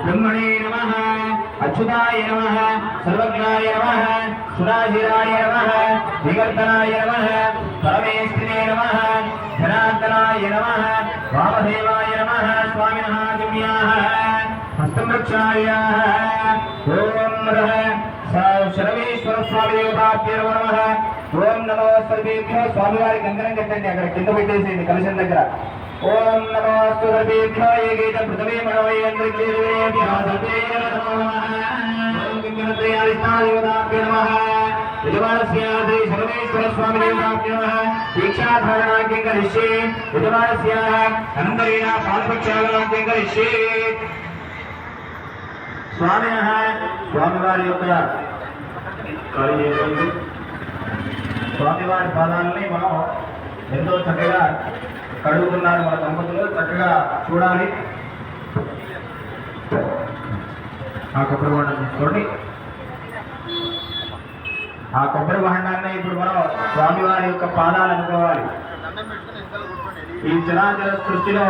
ब्रह्मणे नमः अच्युताय नमः सर्वज्ञाय नमः सुराशिराय नमः विवर्तनाय नमः परमेश्वरे नमः धनार्दनाय नमः वामदेवाय नमः स्वामिनः दिव्याः हस्तमृक्षायाः ओम नमः शरवेश्वर स्वामी देवताभ्यो नमः ओम नमो सर्वेभ्यो स्वामिवारी कंकणं कट्टंడి అక్కడ కింద పెట్టేసేయండి కలశం దగ్గర ओम नमो सर्वेभ्यो ఏకైక ప్రథమే మనోయంద్రికేవే ధ్యాసతే నమః ओम कंकणत्रयादिष्टादेवताभ्यो नमः यजमानस्य श्री शरवेश्वर स्वामी देवताभ्यो नमः दीक्षाधारणाख्यं करिष्ये यजमानस्य अनन्तरेण पादप्रक्षालनाख्यं करिष्ये स्वामिनः स्वामिवारी యొక్క స్వామివారి పాదాలని మనం ఎంతో చక్కగా కడుగుతున్నారు మన దంపతులు చక్కగా చూడాలి ఆ కొబ్బరి బొండం తీసుకోండి ఆ కొబ్బరి బొండాన్ని ఇప్పుడు మనం స్వామివారి యొక్క పాదాలు అనుకోవాలి ఈ చరాచర సృష్టిలో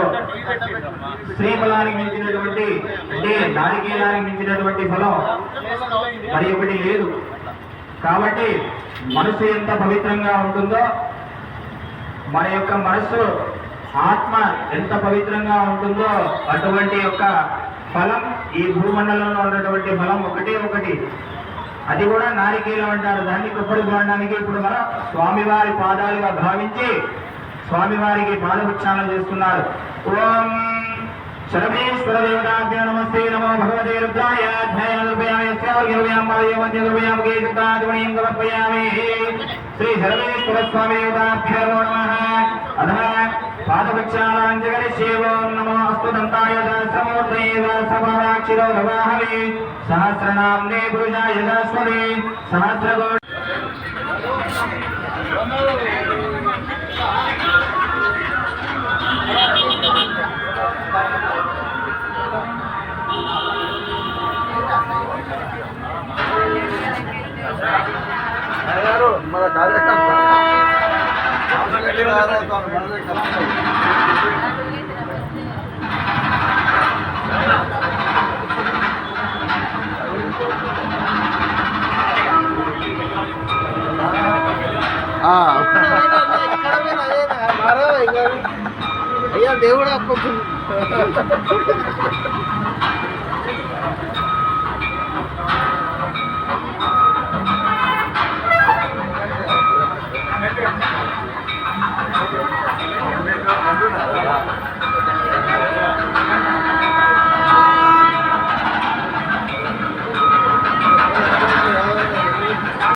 స్త్రీ ఫలానికి మించినటువంటి అంటే నారికేయానికి మించినటువంటి ఫలం మరి ఒకటి లేదు కాబట్టి మనసు ఎంత పవిత్రంగా ఉంటుందో మన యొక్క మనస్సు ఆత్మ ఎంత పవిత్రంగా ఉంటుందో అటువంటి యొక్క ఫలం ఈ భూమండలంలో ఉన్నటువంటి ఫలం ఒకటే ఒకటి అది కూడా నారికేయం అంటారు దాన్ని కొబ్బరి బొండానికి ఇప్పుడు మనం స్వామివారి పాదాలుగా భావించి స్వామివారికి పాదవృక్షాలను చేస్తున్నారు ఓం శరవేశ్వర దేవతాభ్యో నమస్తే నమో భగవతే రుద్రాయ ధ్యానరూపాయ స్యామయాం కేశతాదిమణీం సమర్పయామి శ్రీ శరవేశ్వర స్వామి దేవతాభ్యో నమః అధః పాదవృక్షాలాంజగరిష్యే ఓం నమో అస్తు దంతాయ సహస్రమూర్తయే సహస్రపాదాక్షిరో భవాహవే సహస్రనామ్నే పురుషాయ సరస్వతే సహస్రగో మన కార్యకర్త అయ్యా దేవుడు